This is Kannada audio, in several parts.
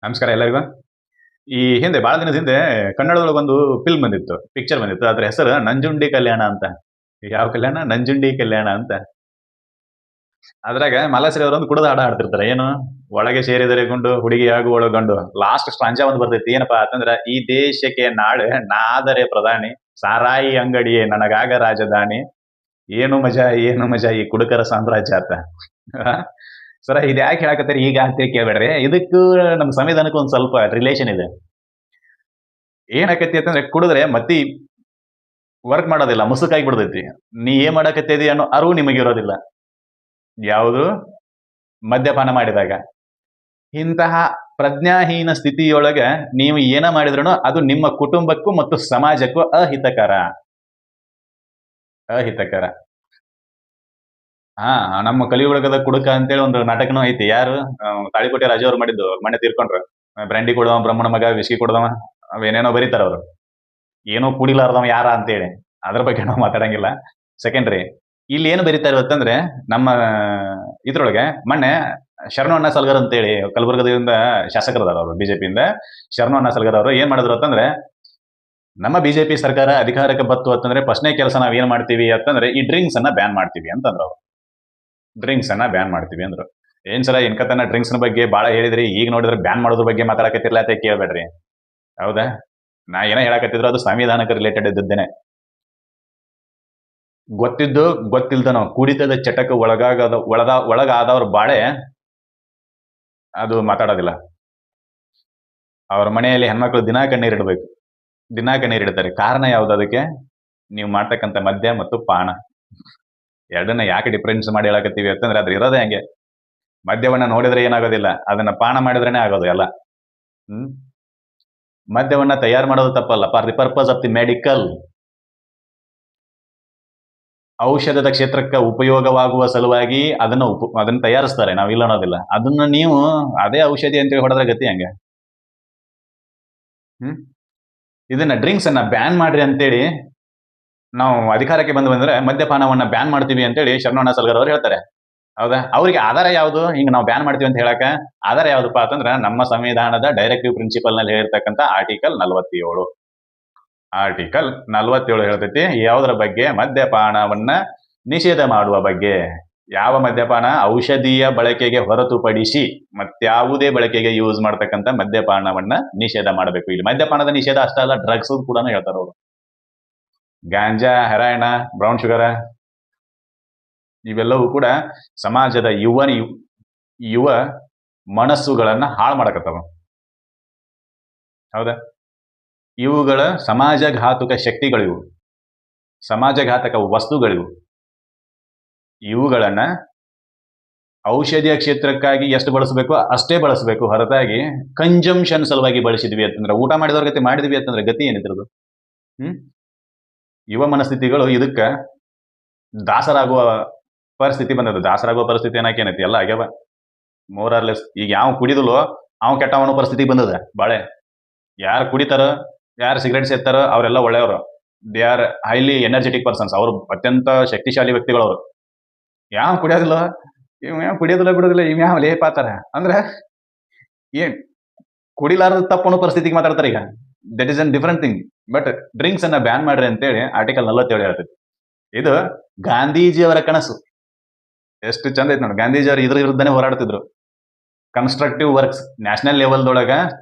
ನಮಸ್ಕಾರ ಎಲ್ಲರಿಗೂ. ಈ ಹಿಂದೆ ಬಹಳ ದಿನದ ಹಿಂದೆ ಕನ್ನಡದೊಳಗೆ ಒಂದು ಫಿಲ್ಮ್ ಬಂದಿತ್ತು, ಪಿಕ್ಚರ್ ಬಂದಿತ್ತು. ಅದ್ರ ಹೆಸರು ನಂಜುಂಡಿ ಕಲ್ಯಾಣ ಅಂತ. ಯಾವ ಕಲ್ಯಾಣ? ನಂಜುಂಡಿ ಕಲ್ಯಾಣ ಅಂತ. ಅದ್ರಾಗ ಮಲಾಶ್ರೀ ಅವರು ಒಂದು ಕುಡದ ಹಾಡ ಹಾಡ್ತಿರ್ತಾರೆ. ಏನು? ಒಳಗೆ ಸೇರಿದರೆ ಗುಂಡು ಹುಡುಗಿಯಾಗು ಒಳಗಂಡು. ಲಾಸ್ಟ್ ಸ್ಟ್ರಾಂಜಾ ಒಂದು ಬರ್ತೈತಿ. ಏನಪ್ಪಾ ಅಂತಂದ್ರ, ಈ ದೇಶಕ್ಕೆ ನಾಳೆ ನಾದರೆ ಪ್ರಧಾನಿ, ಸಾರಾಯಿ ಅಂಗಡಿಯೇ ನನಗಾಗ ರಾಜಧಾನಿ, ಏನು ಮಜಾ ಈ ಕುಡುಕರ ಸಾಮ್ರಾಜ್ಯ ಅಂತ. ಸರ ಇದು ಯಾಕೆ ಹೇಳಕತ್ತಾರೆ ಈಗ ಅಂತ ಕೇಳ್ಬೇಡ್ರಿ. ಇದಕ್ಕೂ ನಮ್ಮ ಸಂವಿಧಾನಕ್ಕೂ ಒಂದ್ ಸ್ವಲ್ಪ ರಿಲೇಷನ್ ಇದೆ. ಏನಾಕತಿ ಅಂತಂದ್ರೆ, ಕುಡಿದ್ರೆ ಮತಿ ವರ್ಕ್ ಮಾಡೋದಿಲ್ಲ, ಮುಸುಕಾಗಿ ಬಿಡ್ತೈತಿ. ನೀ ಏನ್ ಮಾಡಕತ್ತಿದಿ ಅನ್ನೋ ಅರಿವು ನಿಮಗಿರೋದಿಲ್ಲ. ಯಾವುದು? ಮದ್ಯಪಾನ ಮಾಡಿದಾಗ. ಇಂತಹ ಪ್ರಜ್ಞಾಹೀನ ಸ್ಥಿತಿಯೊಳಗ ನೀವು ಏನ ಮಾಡಿದ್ರೂ ಅದು ನಿಮ್ಮ ಕುಟುಂಬಕ್ಕೂ ಮತ್ತು ಸಮಾಜಕ್ಕೂ ಅಹಿತಕರ. ಅಹಿತಕರ. ಹಾ, ನಮ್ಮ ಕಲಿಯುಗದ ಕುಡುಕ ಅಂತೇಳಿ ಒಂದು ನಾಟಕನೂ ಐತಿ. ಯಾರು? ತಾಳಿಕೋಟೆ ರಾಜು ಅವ್ರು ಮಾಡಿದ್ದು. ಮೊನ್ನೆ ತೀರ್ಕೊಂಡ್ರು. ಬ್ರ್ಯಾಂಡಿ ಕೊಡವ ಬ್ರಹ್ಮಣ ಮಗ, ವಿಸ್ಕಿ ಕೊಡದವ, ಅವೇನೇನೋ ಬರೀತಾರ ಅವ್ರು. ಏನೋ ಕುಡಿಲಾರ್ದವ ಯಾರ ಅಂತೇಳಿ. ಅದ್ರ ಬಗ್ಗೆ ನಾವು ಮಾತಾಡಂಗಿಲ್ಲ. ಸೆಕೆಂಡ್ರಿ. ಇಲ್ಲಿ ಏನು ಬರೀತಾ ಇರುತ್ತಂದ್ರೆ, ನಮ್ಮ ಇದ್ರೊಳಗೆ ಮೊನ್ನೆ ಶರಣು ಅಣ್ಣ ಸಲ್ಗರ್ ಅಂತೇಳಿ ಕಲಬುರಗದಿಂದ ಶಾಸಕರದಾರ ಅವರು, ಬಿಜೆಪಿಯಿಂದ. ಶರಣು ಅಣ್ಣ ಸಲ್ಗರ್ ಅವರು ಏನ್ ಮಾಡಿದ್ರು ಅಂತಂದ್ರೆ, ನಮ್ಮ ಬಿಜೆಪಿ ಸರ್ಕಾರ ಅಧಿಕಾರಕ್ಕೆ ಬತ್ತು ಅಂತಂದ್ರೆ ಫಸ್ಟ್ನೇ ಕೆಲಸ ನಾವ್ ಏನ್ ಮಾಡ್ತೀವಿ ಅಂತಂದ್ರೆ, ಈ ಡ್ರಿಂಕ್ಸ್ ಅನ್ನ ಬ್ಯಾನ್ ಮಾಡ್ತೀವಿ ಅಂತಂದ್ರು ಅವ್ರು. ಡ್ರಿಂಕ್ಸ್ ಅನ್ನ ಬ್ಯಾನ್ ಮಾಡ್ತೀವಿ ಅಂದ್ರು. ಏನ್ ಸಲ ಇನ್ಕತನ ಡ್ರಿಂಕ್ಸ್ ಬಗ್ಗೆ ಬಾಳ ಹೇಳಿದ್ರಿ, ಈಗ ನೋಡಿದ್ರೆ ಬ್ಯಾನ್ ಮಾಡೋದ್ರ ಬಗ್ಗೆ ಮಾತಾಡಕತ್ತಿರ್ಲ ಅಂತ ಕೇಳ್ಬೇಡ್ರಿ. ಹೌದಾ? ನಾ ಏನ ಹೇಳಕತ್ತಿದ್ರು ಅದು ಸಂವಿಧಾನಕ್ಕೆ ರಿಲೇಟೆಡ್ ಇದ್ದದ್ದೇನೆ. ಗೊತ್ತಿದ್ದು ಗೊತ್ತಿಲ್ದನೋ ಕುಡಿತದ ಚಟಕ್ಕೆ ಒಳಗಾದವ್ರ ಬಾಳೆ ಅದು ಮಾತಾಡೋದಿಲ್ಲ. ಅವ್ರ ಮನೆಯಲ್ಲಿ ಹೆಣ್ಮಕ್ಳು ದಿನಾ ಕಣ್ಣೀರಿಡಬೇಕು. ದಿನಾ ಕಣ್ಣೀರಿಡ್ತಾರೆ. ಕಾರಣ ಯಾವ್ದು ಅದಕ್ಕೆ? ನೀವು ಮಾಡ್ತಕ್ಕಂಥ ಮದ್ಯ ಮತ್ತು ಪಾನ. ಎರಡನ್ನ ಯಾಕೆ ಡಿಫ್ರೆನ್ಸ್ ಮಾಡಿ ಹೇಳಕತ್ತೀವಿ ಅಂತಂದ್ರೆ, ಅದ್ರ ಇರೋದೇ ಹಂಗೆ. ಮದ್ಯವನ್ನ ನೋಡಿದ್ರೆ ಏನಾಗೋದಿಲ್ಲ, ಅದನ್ನ ಪಾನ ಮಾಡಿದ್ರೇನೆ ಆಗೋದು ಎಲ್ಲ. ಹ್ಮ್ ಮದ್ಯವನ್ನ ತಯಾರು ಮಾಡೋದು ತಪ್ಪಲ್ಲ, for the purpose of the medical. ಔಷಧದ ಕ್ಷೇತ್ರಕ್ಕೆ ಉಪಯೋಗವಾಗುವ ಸಲುವಾಗಿ ಅದನ್ನ ತಯಾರಿಸ್ತಾರೆ, ನಾವು ಇಲ್ಲ ಅನ್ನೋದಿಲ್ಲ. ಅದನ್ನ ನೀವು ಅದೇ ಔಷಧಿ ಅಂತೇಳಿ ಹೊಡೆದ್ರೆ ಗತಿ ಹಂಗೆ. ಹ್ಮ್ ಇದನ್ನ ಡ್ರಿಂಕ್ಸ್ ಅನ್ನ ಬ್ಯಾನ್ ಮಾಡ್ರಿ ಅಂತೇಳಿ ನಾವು ಅಧಿಕಾರಕ್ಕೆ ಬಂದ್ರೆ ಮದ್ಯಪಾನವನ್ನ ಬ್ಯಾನ್ ಮಾಡ್ತೀವಿ ಅಂತೇಳಿ ಶರಣಣ್ಣ ಸಲ್ಗರ್ ಅವರು ಹೇಳ್ತಾರೆ. ಹೌದಾ? ಅವ್ರಿಗೆ ಆಧಾರ ಯಾವುದು? ಹಿಂಗ್ ನಾವು ಬ್ಯಾನ್ ಮಾಡ್ತೀವಿ ಅಂತ ಹೇಳಕ ಆಧಾರ ಯಾವ್ದಪ್ಪ ಅಂತಂದ್ರ, ನಮ್ಮ ಸಂವಿಧಾನದ ಡೈರೆಕ್ಟಿವ್ ಪ್ರಿನ್ಸಿಪಲ್ ನಲ್ಲಿ ಹೇಳಿರ್ತಕ್ಕಂಥ ಆರ್ಟಿಕಲ್ 47. ಆರ್ಟಿಕಲ್ 47 ಹೇಳ್ತೈತಿ ಯಾವುದರ ಬಗ್ಗೆ? ಮದ್ಯಪಾನವನ್ನ ನಿಷೇಧ ಮಾಡುವ ಬಗ್ಗೆ. ಯಾವ ಮದ್ಯಪಾನ? ಔಷಧೀಯ ಬಳಕೆಗೆ ಹೊರತುಪಡಿಸಿ ಮತ್ಯಾವುದೇ ಬಳಕೆಗೆ ಯೂಸ್ ಮಾಡ್ತಕ್ಕಂಥ ಮದ್ಯಪಾನವನ್ನ ನಿಷೇಧ ಮಾಡಬೇಕು. ಇಲ್ಲಿ ಮದ್ಯಪಾನದ ನಿಷೇಧ ಅಷ್ಟೇ ಅಲ್ಲ, ಡ್ರಗ್ಸ್ ಕೂಡ ಹೇಳ್ತಾರ ಅವರು. ಗಾಂಜಾ, ಹೆರಾಯಿನ, ಬ್ರೌನ್ ಶುಗರ್ ಇವೆಲ್ಲವೂ ಕೂಡ ಸಮಾಜದ ಯುವ ಮನಸ್ಸುಗಳನ್ನ ಹಾಳು ಮಾಡಕತ್ತವ. ಹೌದಾ? ಇವುಗಳ ಸಮಾಜಘಾತುಕ ಶಕ್ತಿಗಳಿವು, ಸಮಾಜಘಾತಕ ವಸ್ತುಗಳಿವು. ಇವುಗಳನ್ನ ಔಷಧಿಯ ಕ್ಷೇತ್ರಕ್ಕಾಗಿ ಎಷ್ಟು ಬಳಸಬೇಕು ಅಷ್ಟೇ ಬಳಸಬೇಕು ಹೊರತಾಗಿ ಕನ್ಜಂಪ್ಷನ್ ಸಲುವಾಗಿ ಬಳಸಿದ್ವಿ ಅಂತಂದ್ರೆ, ಊಟ ಮಾಡಿದವ್ರ ಗತಿ ಮಾಡಿದ್ವಿ ಅಂತಂದ್ರೆ ಗತಿ ಏನಿದ್ರದು? ಯುವ ಮನಸ್ಥಿತಿಗಳು ಇದಕ್ಕ ದಾಸರಾಗುವ ಪರಿಸ್ಥಿತಿ ಬಂದದ. ದಾಸರಾಗುವ ಪರಿಸ್ಥಿತಿ ಏನಕೇನೈತಿ, ಎಲ್ಲ ಆಗ್ಯಾವ ಮೋರಾರ್ಲೆಸ್. ಈಗ ಯಾವ ಕುಡಿದಲೋ ಅವ್ ಕೆಟ್ಟವನು ಪರಿಸ್ಥಿತಿ ಬಂದದ ಬಾಳೆ. ಯಾರು ಕುಡಿತಾರ, ಯಾರು ಸಿಗರೇಟ್ ಸೇರ್ತಾರೋ ಅವರೆಲ್ಲ ಒಳ್ಳೆಯವರು. They are highly energetic persons. ಅವರು ಅತ್ಯಂತ ಶಕ್ತಿಶಾಲಿ ವ್ಯಕ್ತಿಗಳು ಅವರು. ಯಾವ ಕುಡಿಯೋದಿಲ್ಲ, ಕುಡಿಯೋದಿಲ್ಲ ಬಿಡೋದಿಲ್ಲ, ಇವ್ ಯಾವ ಲೇಪಾತಾರ ಅಂದ್ರೆ ಏನ್ ಕುಡಿಲಾರದ ತಪ್ಪು ಪರಿಸ್ಥಿತಿಗೆ ಮಾತಾಡ್ತಾರೆ ಈಗ. That is an different thing. But drinks ಅನ್ನ ಬ್ಯಾನ್ ಮಾಡ್ರಿ ಅಂತೇಳಿ ಆರ್ಟಿಕಲ್ 47 ಹೇಳ್ತೈತಿ. ಇದು ಗಾಂಧೀಜಿಯವರ ಕನಸು. ಎಷ್ಟು ಚಂದ ಐತಿ ನೋಡಿ. ಗಾಂಧೀಜಿಯವರು ಇದ್ರ ವಿರುದ್ಧನೇ ಹೋರಾಡ್ತಿದ್ರು. ಕನ್ಸ್ಟ್ರಕ್ಟಿವ್ ವರ್ಕ್ಸ್ ನ್ಯಾಷನಲ್ ಲೆವೆಲ್ದೊಳಗ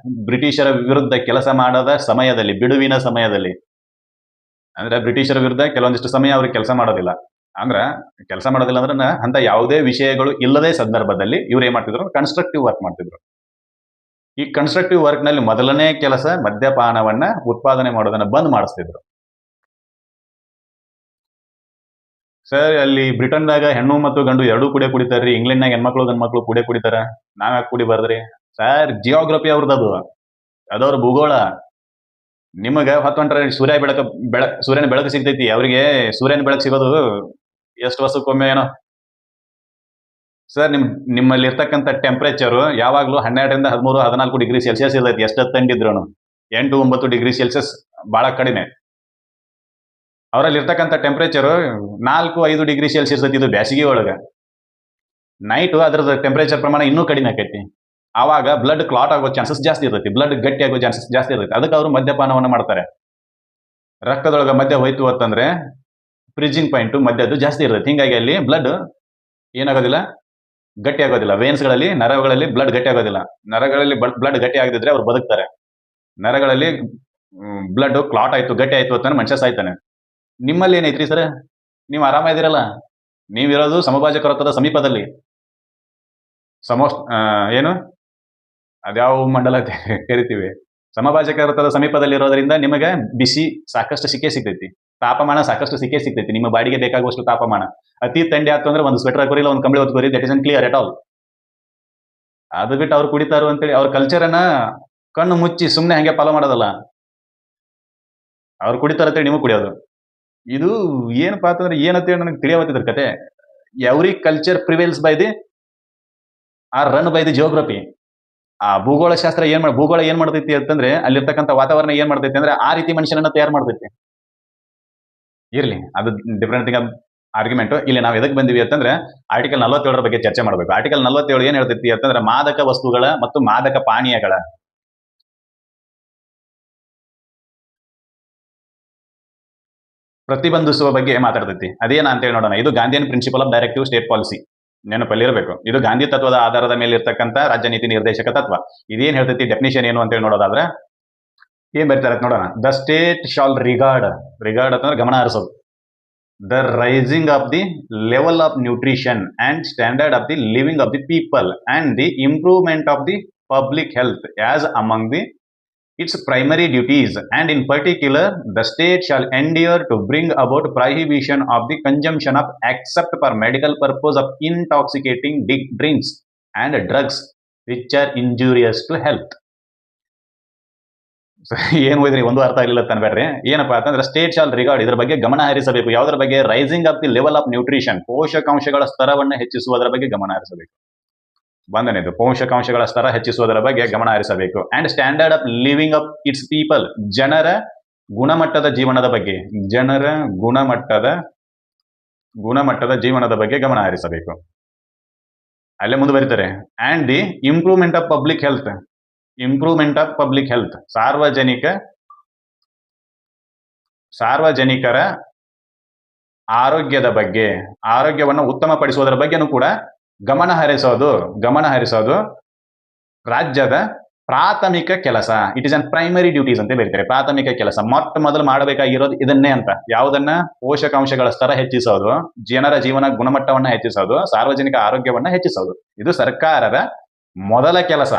ಬ್ರಿಟಿಷರ ವಿರುದ್ಧ ಕೆಲಸ ಮಾಡದ ಸಮಯದಲ್ಲಿ, ಬಿಡುವಿನ ಸಮಯದಲ್ಲಿ, ಅಂದ್ರೆ ಬ್ರಿಟಿಷರ ವಿರುದ್ಧ ಕೆಲವೊಂದಿಷ್ಟು ಸಮಯ ಅವ್ರಿಗೆ ಕೆಲಸ ಮಾಡೋದಿಲ್ಲ ಅಂದ್ರೆ ಅಂತ ಯಾವುದೇ ವಿಷಯಗಳು ಇಲ್ಲದೆ ಸಂದರ್ಭದಲ್ಲಿ ಇವ್ರು ಏನ್ ಮಾಡ್ತಿದ್ರು? ಕನ್ಸ್ಟ್ರಕ್ಟಿವ್ ವರ್ಕ್ ಮಾಡ್ತಿದ್ರು. ಈ ಕನ್ಸ್ಟ್ರಕ್ಟಿವ್ ವರ್ಕ್ ನಲ್ಲಿ ಮೊದಲನೇ ಕೆಲಸ ಮದ್ಯಪಾನವನ್ನ ಉತ್ಪಾದನೆ ಮಾಡೋದನ್ನ ಬಂದ್ ಮಾಡಿಸ್ತಿದ್ರು. ಸರ್, ಅಲ್ಲಿ ಬ್ರಿಟನ್ದಾಗ ಹೆಣ್ಣು ಮತ್ತು ಗಂಡು ಎರಡೂ ಕುಡಿತಾರ್ರಿ. ಇಂಗ್ಲೆಂಡ್ನಾಗ ಹೆಣ್ಮಕ್ಳು ಗಂಡ್ಮಕ್ಳು ಕುಡಿತಾರ. ನಾವ್ ಯಾಕೆ ಕುಡಿಬಾರ್ದ್ರಿ? ಸರ್, ಜಿಯೋಗ್ರಫಿ ಅವ್ರದ್ದು ಅದವ್ರ ಭೂಗೋಳ. ನಿಮಗ ಹೊತ್ತೊಂಟ್ರೆ ಸೂರ್ಯನ ಬೆಳಕು ಸಿಗ್ತೈತಿ, ಅವ್ರಿಗೆ ಸೂರ್ಯನ ಬೆಳಕು ಸಿಗೋದು ಎಷ್ಟು ವರ್ಷಕ್ಕೊಮ್ಮೆ ಏನೋ. ಸರ್, ನಿಮ್ಮಲ್ಲಿ ಇರ್ತಕ್ಕಂಥ ಟೆಂಪರೇಚರ್ ಯಾವಾಗ್ಲೂ 12ರಿಂದ 13, 14 ಡಿಗ್ರಿ ಸೆಲ್ಸಿಯಸ್ ಇರ್ತೈತಿ. ಎಷ್ಟು ತಂಡಿದ್ರು 8, 9 ಡಿಗ್ರಿ ಸೆಲ್ಸಿಯಸ್ ಬಹಳ ಕಡಿಮೆ. ಅವರಲ್ಲಿ ಇರ್ತಕ್ಕಂಥ ಟೆಂಪರೇಚರ್ 4, 5 ಡಿಗ್ರಿ ಸೆಲ್ಸಿಯಸ್ ಐತಿ. ಇದು ಬ್ಯಾಸಿಗೆ ಒಳಗ. ನೈಟ್ ಅದ್ರದ್ದು ಟೆಂಪರೇಚರ್ ಪ್ರಮಾಣ ಇನ್ನೂ ಕಡಿಮೆ ಆಕೈತಿ. ಆವಾಗ ಬ್ಲಡ್ ಕ್ಲಾಟ್ ಆಗೋ ಚಾನ್ಸಸ್ ಜಾಸ್ತಿ ಇರ್ತೈತಿ, ಬ್ಲಡ್ ಗಟ್ಟಿ ಆಗೋ ಚಾನ್ಸಸ್ ಜಾಸ್ತಿ ಇರ್ತೈತಿ. ಅದಕ್ಕೆ ಅವರು ಮದ್ಯಪಾನವನ್ನು ಮಾಡ್ತಾರೆ. ರಕ್ತದೊಳಗೆ ಮದ್ಯ ಹೋಯ್ತು ಅಂತಂದ್ರೆ ಫ್ರಿಜಿಂಗ್ ಪಾಯಿಂಟ್ ಮದ್ಯದ್ದು ಜಾಸ್ತಿ ಇರ್ತೈತಿ. ಹಿಂಗಾಗಿ ಅಲ್ಲಿ ಬ್ಲಡ್ ಏನಾಗೋದಿಲ್ಲ, ಗಟ್ಟಿ ಆಗೋದಿಲ್ಲ. ವೇನ್ಸ್ಗಳಲ್ಲಿ, ನರಗಳಲ್ಲಿ ಬ್ಲಡ್ ಗಟ್ಟಿ ಆಗೋದಿಲ್ಲ. ನರಗಳಲ್ಲಿ ಬ್ಲಡ್ ಗಟ್ಟಿ ಆಗದಿದ್ರೆ ಅವ್ರು ಬದುಕ್ತಾರೆ. ನರಗಳಲ್ಲಿ ಬ್ಲಡ್ ಕ್ಲಾಟ್ ಆಯ್ತು, ಗಟ್ಟಿ ಆಯ್ತು ಅಂತಂದ್ರೆ ಮನುಷ್ಯ ಸಾಯ್ತಾನೆ. ನಿಮ್ಮಲ್ಲಿ ಏನೈತ್ರಿ ಸರ್? ನೀವು ಆರಾಮ ಇದ್ದೀರಲ್ಲ? ನೀವಿರೋದು ಸಮಭಾಜಕ ವೃತ್ತದ ಸಮೀಪದಲ್ಲಿ. ಏನು ಅದ್ಯಾವ ಮಂಡಲ ಕರಿತೀವಿ, ಸಮಭಾಜಕ ವೃತ್ತದ ಸಮೀಪದಲ್ಲಿ ಇರೋದ್ರಿಂದ ನಿಮಗೆ ಬಿಸಿ ಸಾಕಷ್ಟು ಸಿಕ್ಕೈತಿ, ತಾಪಮಾನ ಸಾಕಷ್ಟು ಸಿಕ್ಕೈತಿ. ನಿಮ್ಮ ಬಾಡಿಗೆ ಬೇಕಾಗುವಷ್ಟು ತಾಪಮಾನ. ಅತಿ ಥಂಡಿ ಆಯ್ತು ಅಂದ್ರೆ ಒಂದು ಸ್ವೆಟರ್ ಹಾಕೋರಿ, ಒಂದು ಕಂಬಳಿ ಹೊತ್ಕೋರಿ, that is unclear at all. ಅದು ಬಿಟ್ಟು ಅವ್ರು ಕುಡಿತಾರು ಅಂತೇಳಿ ಅವ್ರ ಕಲ್ಚರನ್ನ ಕಣ್ಣು ಮುಚ್ಚಿ ಸುಮ್ಮನೆ ಹಂಗೆ ಫಾಲೋ ಮಾಡೋದಲ್ಲ. ಅವ್ರು ಕುಡಿತಾರ ಅಂತೇಳಿ ನೀವು ಕುಡಿಯೋದು. ಇದು ಏನಪ್ಪಾ ಅಂತಂದ್ರೆ ಏನಂತೇಳಿ ನನಗೆ ತಿಳಿಯವತ್ತಿದ್ರ ಕತೆ. Every culture prevails by the are run by the geography. ಆ ಭೂಗೋಳಶಾಸ್ತ್ರ ಭೂಗೋಳ ಏನ್ ಮಾಡ್ತೈತಿ ಅಂತಂದ್ರೆ ಅಲ್ಲಿರ್ತಕ್ಕಂಥ ವಾತಾವರಣ ಏನ್ ಮಾಡ್ತೈತಿ ಅಂದ್ರೆ ಆ ರೀತಿ ಮನುಷ್ಯನನ್ನ ತಯಾರು ಮಾಡ್ತೈತಿ. ಇರ್ಲಿ, ಅದು ಡಿಫ್ರೆಂಟ್ ಥಿಂಗ್ ಆರ್ಗ್ಯುಮೆಂಟ್. ಇಲ್ಲಿ ನಾವು ಎದಕ್ಕೆ ಬಂದಿವಿ ಅಂತಂದ್ರೆ ಆರ್ಟಿಕಲ್ 47 ಬಗ್ಗೆ ಚರ್ಚೆ ಮಾಡಬೇಕು. ಆರ್ಟಿಕಲ್ 47 ಏನ್ ಹೇಳ್ತೈತಿ ಅಂತಂದ್ರೆ ಮಾದಕ ವಸ್ತುಗಳ ಮತ್ತು ಮಾದಕ ಪಾನೀಯಗಳ ಪ್ರತಿಬಂಧಿಸುವ ಬಗ್ಗೆ ಮಾತಾಡ್ತೈತಿ. ಅದೇನ ಅಂತ ಹೇಳಿ ನೋಡೋಣ. ಇದು Gandhian principle of directive state policy. ನೆನಪಲ್ಲಿರಬೇಕು, ಇದು ಗಾಂಧಿ ತತ್ವದ ಆಧಾರದ ಮೇಲೆ ಇರ್ತಕ್ಕಂಥ ರಾಜ್ಯ ನೀತಿ ನಿರ್ದೇಶಕ ತತ್ವ. ಇದೇನ್ ಹೇಳ್ತೈತಿ, ಡೆಫಿನಿಷನ್ ಏನು ಅಂತ ಹೇಳಿ ನೋಡೋದಾದ್ರೆ ಏನ್ ಬರ್ತಾರೆ ನೋಡೋಣ. ದ ಸ್ಟೇಟ್ ಶಾಲ್ ರಿಗಾರ್ಡ್ ಅಂತಂದ್ರೆ ಗಮನ ಹರಿಸೋದು, the raising of the level of nutrition and standard of the living of the people and the improvement of the public health as among the its primary duties, and in particular the state shall endeavour to bring about prohibition of the consumption of except for medical purpose of intoxicating drinks and drugs which are injurious to health. ಏನು ಹೋಯ್ದ್ರಿ, ಒಂದು ಅರ್ಥ ಆಗಿಲ್ಲ ಅನ್ಬೇಡ್ರಿ. ಏನಪ್ಪಾ ಅಂತಂದ್ರೆ ಸ್ಟೇಟ್ ಶಾಲ್ ರಿಗಾರ್ಡ್, ಇದ್ರ ಬಗ್ಗೆ ಗಮನ ಹರಿಸಬೇಕು. ಯಾವುದರ ಬಗ್ಗೆ? Raising of the level of nutrition, ಪೋಷಕಾಂಶಗಳ ಸ್ತರವನ್ನು ಹೆಚ್ಚಿಸುವುದರ ಬಗ್ಗೆ ಗಮನ ಹರಿಸಬೇಕು. ಬಂದನೇದು ಪೋಷಕಾಂಶಗಳ ಸ್ತರ ಹೆಚ್ಚಿಸುವುದರ ಬಗ್ಗೆ ಗಮನ ಹರಿಸಬೇಕು. And standard of living of it's people, ಜನರ ಗುಣಮಟ್ಟದ ಜೀವನದ ಬಗ್ಗೆ, ಗುಣಮಟ್ಟದ ಜೀವನದ ಬಗ್ಗೆ ಗಮನ ಹರಿಸಬೇಕು. ಅಲ್ಲೇ ಮುಂದೆ ಬರೀತಾರೆ. And the improvement of public health, ಸಾರ್ವಜನಿಕರ ಆರೋಗ್ಯದ ಬಗ್ಗೆ, ಆರೋಗ್ಯವನ್ನು ಉತ್ತಮಪಡಿಸುವುದರ ಬಗ್ಗೆನೂ ಕೂಡ ಗಮನ ಹರಿಸೋದು ರಾಜ್ಯದ ಪ್ರಾಥಮಿಕ ಕೆಲಸ. It is an primary duties ಅಂತ ಬರೀತಾರೆ. ಪ್ರಾಥಮಿಕ ಕೆಲಸ ಮೊಟ್ಟ ಮೊದಲು ಮಾಡಬೇಕಾಗಿರೋದು ಇದನ್ನೇ ಅಂತ. ಯಾವುದನ್ನ? ಪೋಷಕಾಂಶಗಳ ಸ್ತರ ಹೆಚ್ಚಿಸೋದು, ಜನರ ಜೀವನ ಗುಣಮಟ್ಟವನ್ನ ಹೆಚ್ಚಿಸೋದು, ಸಾರ್ವಜನಿಕ ಆರೋಗ್ಯವನ್ನ ಹೆಚ್ಚಿಸೋದು. ಇದು ಸರ್ಕಾರದ ಮೊದಲ ಕೆಲಸ.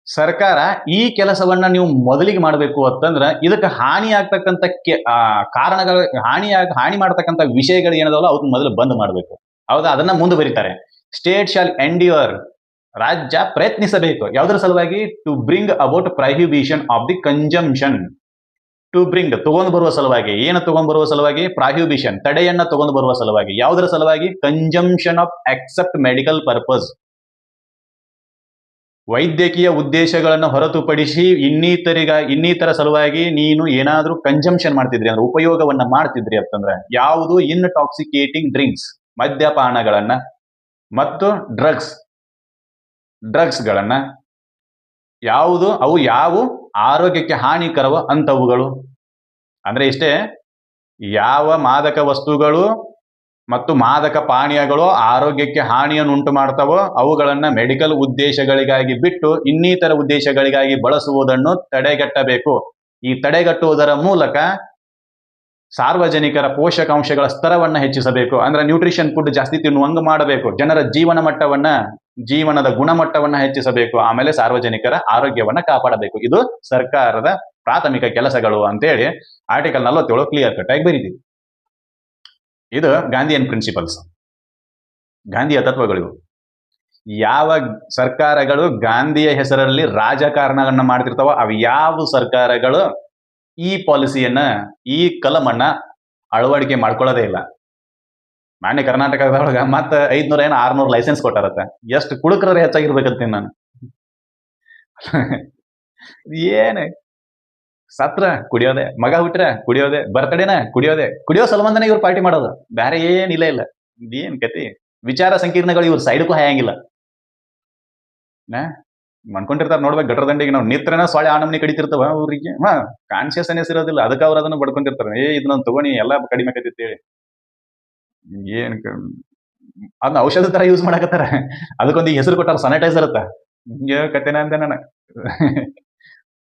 ಸರ್ಕಾರ ಈ ಕೆಲಸವನ್ನ ನೀವು ಮೊದಲಿಗೆ ಮಾಡಬೇಕು ಅಂತಂದ್ರೆ ಇದಕ್ಕೆ ಹಾನಿ ಆಗ್ತಕ್ಕಂಥ ಕಾರಣಗಳು, ಹಾನಿ ಮಾಡತಕ್ಕಂಥ ವಿಷಯಗಳು ಏನದಲ್ಲ ಅವತ್ತು ಮೊದಲು ಬಂದ್ ಮಾಡಬೇಕು. ಹೌದಾ? ಅದನ್ನ ಮುಂದೆ ಬರೀತಾರೆ. ಸ್ಟೇಟ್ ಶಾಲ್ ಎಂಡ್ಯೂರ್, ರಾಜ್ಯ ಪ್ರಯತ್ನಿಸಬೇಕು. ಯಾವುದರ ಸಲುವಾಗಿ? To bring about prohibition of the consumption. To bring, ತಗೊಂಡು ಬರುವ ಸಲುವಾಗಿ. ಏನು ತಗೊಂಡು ಬರುವ ಸಲುವಾಗಿ? ಪ್ರಾಹಿಬಿಷನ್, ತಡೆಯನ್ನ ತಗೊಂಡು ಬರುವ ಸಲುವಾಗಿ. ಯಾವುದರ ಸಲುವಾಗಿ? Consumption of except medical purpose, ವೈದ್ಯಕೀಯ ಉದ್ದೇಶಗಳನ್ನು ಹೊರತುಪಡಿಸಿ ಇನ್ನಿತರ ಸಲುವಾಗಿ ನೀನು ಏನಾದ್ರೂ ಕನ್ಸಂಪ್ಷನ್ ಮಾಡ್ತಿದ್ರಿ ಅಂದ್ರೆ, ಉಪಯೋಗವನ್ನ ಮಾಡ್ತಿದ್ರಿ ಅಂತಂದ್ರೆ ಯಾವುದು? ಇನ್ಟಾಕ್ಸಿಕೇಟಿಂಗ್ ಡ್ರಿಂಕ್ಸ್, ಮದ್ಯಪಾನಗಳನ್ನ ಮತ್ತು ಡ್ರಗ್ಸ್ಗಳನ್ನ. ಅವು ಯಾವ ಆರೋಗ್ಯಕ್ಕೆ ಹಾನಿಕರವ ಅಂತವುಗಳು. ಅಂದ್ರೆ ಇಷ್ಟೇ, ಯಾವ ಮಾದಕ ವಸ್ತುಗಳು ಮತ್ತು ಮಾದಕ ಪಾನೀಯಗಳು ಆರೋಗ್ಯಕ್ಕೆ ಹಾನಿಯನ್ನು ಉಂಟು ಮಾಡ್ತಾವೋ ಅವುಗಳನ್ನ ಮೆಡಿಕಲ್ ಉದ್ದೇಶಗಳಿಗಾಗಿ ಬಿಟ್ಟು ಇನ್ನಿತರ ಉದ್ದೇಶಗಳಿಗಾಗಿ ಬಳಸುವುದನ್ನು ತಡೆಗಟ್ಟಬೇಕು. ಈ ತಡೆಗಟ್ಟುವುದರ ಮೂಲಕ ಸಾರ್ವಜನಿಕರ ಪೋಷಕಾಂಶಗಳ ಸ್ತರವನ್ನ ಹೆಚ್ಚಿಸಬೇಕು. ಅಂದ್ರೆ ನ್ಯೂಟ್ರಿಷನ್ ಫುಡ್ ಜಾಸ್ತಿ ತಿನ್ನುವಂಗ ಮಾಡಬೇಕು. ಜನರ ಜೀವನದ ಗುಣಮಟ್ಟವನ್ನ ಹೆಚ್ಚಿಸಬೇಕು. ಆಮೇಲೆ ಸಾರ್ವಜನಿಕರ ಆರೋಗ್ಯವನ್ನ ಕಾಪಾಡಬೇಕು. ಇದು ಸರ್ಕಾರದ ಪ್ರಾಥಮಿಕ ಕೆಲಸಗಳು ಅಂತೇಳಿ ಆರ್ಟಿಕಲ್ 47 ಕ್ಲಿಯರ್ ಕಟ್ ಆಗಿ ಬರೀತೀವಿ. ಇದು ಗಾಂಧಿಯನ್ ಪ್ರಿನ್ಸಿಪಲ್ಸ್, ಗಾಂಧಿಯ ತತ್ವಗಳು. ಯಾವ ಸರ್ಕಾರಗಳು ಗಾಂಧಿಯ ಹೆಸರಲ್ಲಿ ರಾಜಕಾರಣವನ್ನ ಮಾಡ್ತಿರ್ತಾವ, ಅವು ಯಾವ ಸರ್ಕಾರಗಳು ಈ ಪಾಲಿಸಿಯನ್ನ, ಈ ಕಲಮನ್ನ ಅಳವಡಿಕೆ ಮಾಡ್ಕೊಳ್ಳೋದೇ ಇಲ್ಲ. ಮಾನ್ಯ ಕರ್ನಾಟಕದೊಳಗ ಮತ್ತೆ 500 600 ಲೈಸೆನ್ಸ್ ಕೊಟ್ಟಾರತ್ತ. ಎಷ್ಟು ಕುಡುಕರೇ ಹೆಚ್ಚಾಗಿರ್ಬೇಕಂತೀನಿ ನಾನು. ಏನೇ ಸತ್ರ ಕುಡಿಯೋದೆ, ಮಗ ಹುಟ್ರೆ ಕುಡಿಯೋದೆ, ಬರ್ತಡೇನ ಕುಡಿಯೋದೆ, ಕುಡಿಯೋ ಸಲುವಂದನೆ ಇವ್ರು ಪಾರ್ಟಿ ಮಾಡೋದು, ಬೇರೆ ಏನಿಲ್ಲ. ಏನ್ ಕತಿ? ವಿಚಾರ ಸಂಕೀರ್ಣಗಳು ಇವ್ರ ಸೈಡ್ಗೂ ಹಾಯಂಗಿಲ್ಲ. ನಾ ಮಾಡ್ಕೊಂಡಿರ್ತಾರ ನೋಡ್ಬೇಕು ಗಟ್ರ ದಂಡಿಗೆ ನಾವು ನಿತ್ರನ ಸೊಳ್ಳೆ ಆ ನಮ್ನಿ ಕಡಿತಿರ್ತಾವ ಅವ್ರಿಗೆ ಕಾನ್ಶಿಯಸ್ನೆಸ್ ಇರೋದಿಲ್ಲ ಅದಕ್ಕೆ ಅವ್ರು ಅದನ್ನ ಬಡ್ಕೊಂಡಿರ್ತಾರೆ ಇದನ್ನ ತಗೋಣಿ ಎಲ್ಲ ಕಡಿಮೆ ಆಕೈತಿ ಹೇಳಿ ಏನ್ ಅದನ್ನ ಔಷಧ ತರ ಯೂಸ್ ಮಾಡಕತ್ತಾರ ಅದಕ್ಕೊಂದು ಹೆಸರು ಕೊಟ್ಟಾರ ಸ್ಯಾನಿಟೈಸರ್ ಅತ್ತ ಹಿಂಗೆ ಕತೆನ ಅಂದೆ ನಾನು